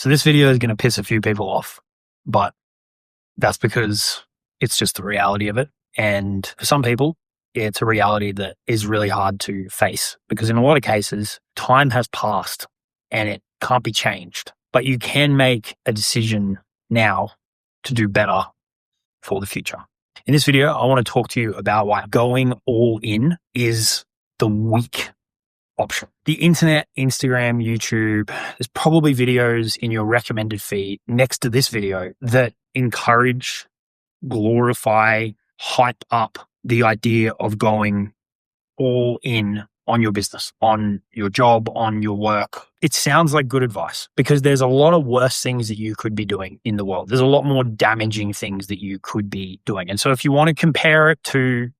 So this video is going to piss a few people off, but that's because it's just the reality of it. And for some people, it's a reality that is really hard to face because in a lot of cases, time has passed and it can't be changed. But you can make a decision now to do better for the future. In this video, I want to talk to you about why going all in is the weak option. The internet, Instagram, YouTube, there's probably videos in your recommended feed next to this video that encourage, glorify, hype up the idea of going all in on your business, on your job, on your work. It sounds like good advice because there's a lot of worse things that you could be doing in the world. There's a lot more damaging things that you could be doing. And so if you want to compare it to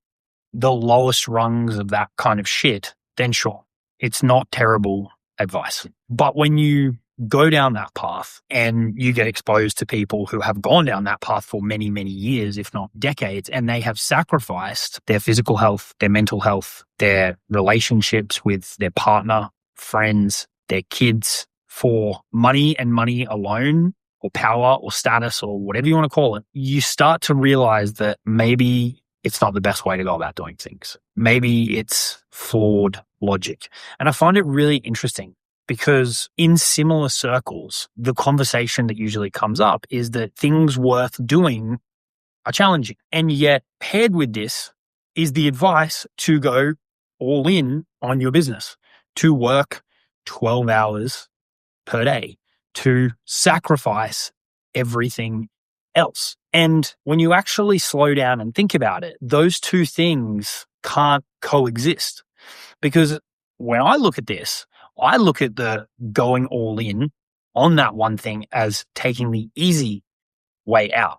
the lowest rungs of that kind of shit, then sure, it's not terrible advice. But when you go down that path and you get exposed to people who have gone down that path for many, many years, if not decades, and they have sacrificed their physical health, their mental health, their relationships with their partner, friends, their kids for money and money alone, or power or status or whatever you want to call it, you start to realize that maybe it's not the best way to go about doing things. Maybe it's flawed logic. And I find it really interesting because in similar circles, the conversation that usually comes up is that things worth doing are challenging. And yet paired with this is the advice to go all in on your business, to work 12 hours per day, to sacrifice everything else. And when you actually slow down and think about it, those two things can't coexist. Because when I look at this, I look at the going all in on that one thing as taking the easy way out.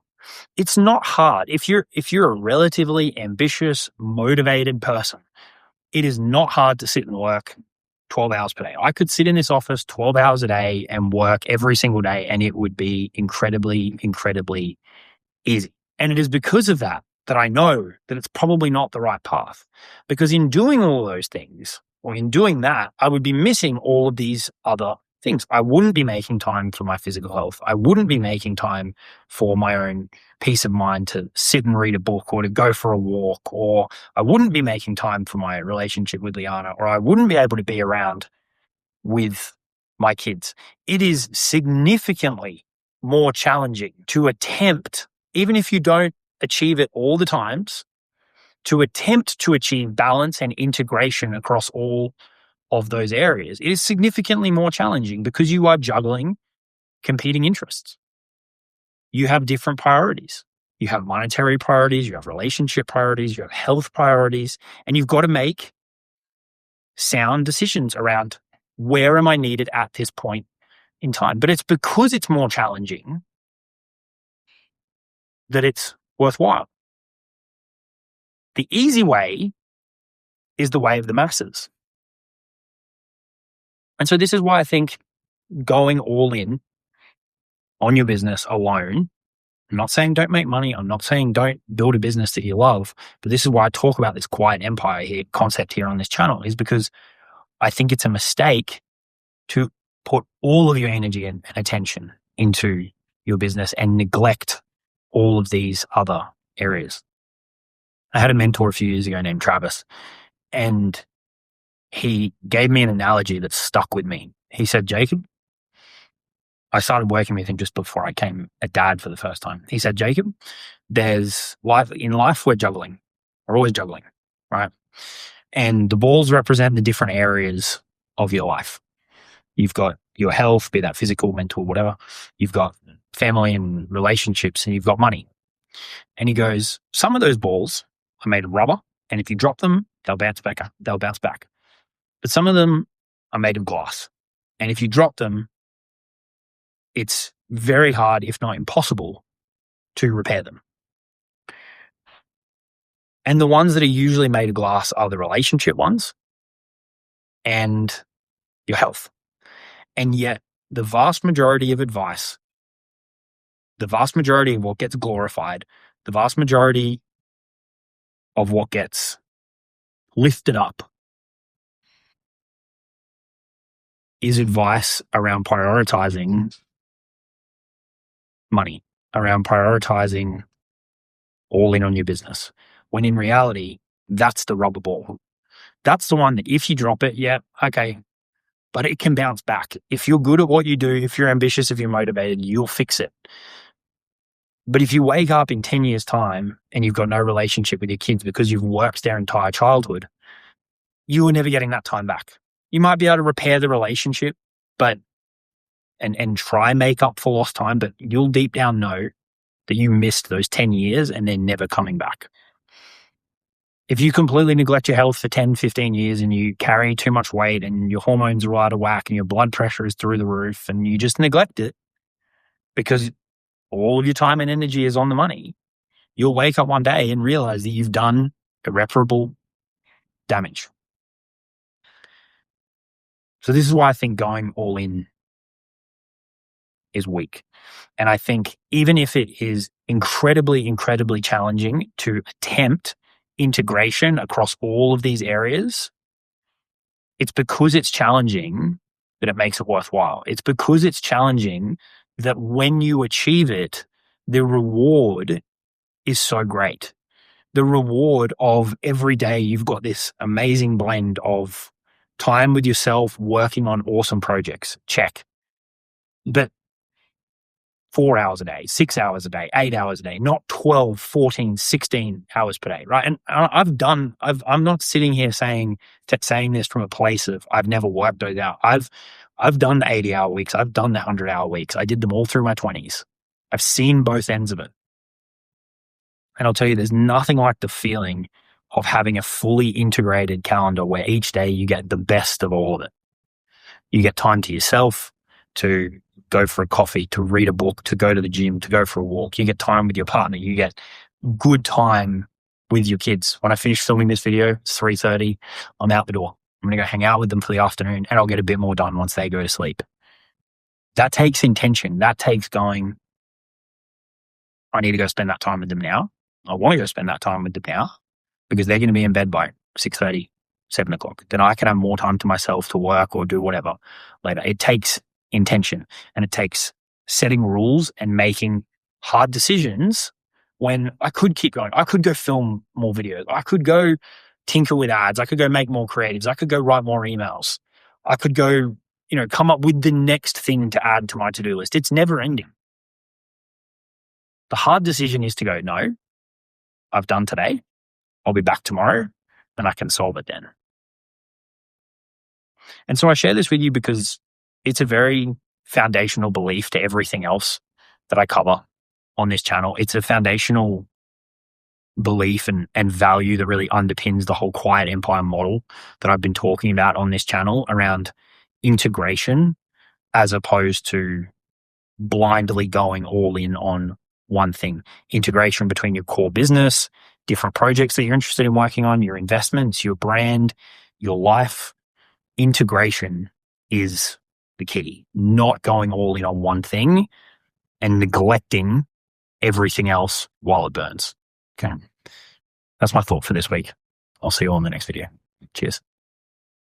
It's not hard. If you're a relatively ambitious, motivated person, it is not hard to sit and work 12 hours per day. I could sit in this office 12 hours a day and work every single day, and it would be incredibly, incredibly easy. And it is because of that I know that it's probably not the right path. Because in doing all those things, or in doing that, I would be missing all of these other things. I wouldn't be making time for my physical health. I wouldn't be making time for my own peace of mind to sit and read a book or to go for a walk, or I wouldn't be making time for my relationship with Liana, or I wouldn't be able to be around with my kids. It is significantly more challenging to attempt, even if you don't achieve it all the times, to attempt to achieve balance and integration across all of those areas. It is significantly more challenging because you are juggling competing interests. You have different priorities. You have monetary priorities, you have relationship priorities, you have health priorities, and you've got to make sound decisions around where am I needed at this point in time. But it's because it's more challenging that it's worthwhile. The easy way is the way of the masses. And so this is why I think going all in on your business alone, I'm not saying don't make money, I'm not saying don't build a business that you love, but this is why I talk about this quiet empire here, concept here on this channel, is because I think it's a mistake to put all of your energy and attention into your business and neglect all of these other areas. I had a mentor a few years ago named Travis, and he gave me an analogy that stuck with me. He said, Jacob, I started working with him just before I became a dad for the first time. He said, Jacob, there's life in life, we're juggling. We're always juggling, right? And the balls represent the different areas of your life. You've got your health, be that physical, mental, whatever. You've got family and relationships, and you've got money. And he goes, some of those balls are made of rubber, and if you drop them, they'll bounce back. But some of them are made of glass, and if you drop them, it's very hard, if not impossible, to repair them. And the ones that are usually made of glass are the relationship ones and your health. And yet the vast majority of advice, the vast majority of what gets glorified, the vast majority of what gets lifted up is advice around prioritizing money, around prioritizing all in on your business. When in reality, that's the rubber ball. That's the one that if you drop it, yeah, okay, but it can bounce back. If you're good at what you do, if you're ambitious, if you're motivated, you'll fix it. But if you wake up in 10 years' time and you've got no relationship with your kids because you've worked their entire childhood, you are never getting that time back. You might be able to repair the relationship, but and try make up for lost time, but you'll deep down know that you missed those 10 years and they're never coming back. If you completely neglect your health for 10, 15 years and you carry too much weight and your hormones are out of whack and your blood pressure is through the roof and you just neglect it because all of your time and energy is on the money, you'll wake up one day and realize that you've done irreparable damage. So this is why I think going all in is weak. And I think even if it is incredibly, incredibly challenging to attempt integration across all of these areas, it's because it's challenging that it makes it worthwhile. It's because it's challenging that when you achieve it, the reward is so great. The reward of every day you've got this amazing blend of time with yourself, working on awesome projects, check. But 4 hours a day, 6 hours a day, 8 hours a day, not 12, 14, 16 hours per day, right? And I'm not sitting here saying this from a place of I've never worked those out. I've done the 80-hour weeks. I've done the 100-hour weeks. I did them all through my 20s. I've seen both ends of it. And I'll tell you, there's nothing like the feeling of having a fully integrated calendar where each day you get the best of all of it. You get time to yourself, to go for a coffee, to read a book, to go to the gym, to go for a walk. You get time with your partner. You get good time with your kids. When I finish filming this video, it's 3:30. I'm out the door. I'm going to go hang out with them for the afternoon and I'll get a bit more done once they go to sleep. That takes intention. That takes going, I need to go spend that time with them now. I want to go spend that time with them now because they're going to be in bed by 6:30, 7 o'clock. Then I can have more time to myself to work or do whatever later. It takes intention and it takes setting rules and making hard decisions when I could keep going. I could go film more videos. I could go tinker with ads. I could go make more creatives. I could go write more emails. I could go, come up with the next thing to add to my to-do list. It's never ending. The hard decision is to go, no, I've done today. I'll be back tomorrow and I can solve it then. And so I share this with you because it's a very foundational belief to everything else that I cover on this channel. It's a foundational belief and value that really underpins the whole Quiet Empire model that I've been talking about on this channel around integration as opposed to blindly going all in on one thing. Integration between your core business, different projects that you're interested in working on, your investments, your brand, your life. Integration is the key, not going all in on one thing and neglecting everything else while it burns. Okay. That's my thought for this week. I'll see you all in the next video. Cheers.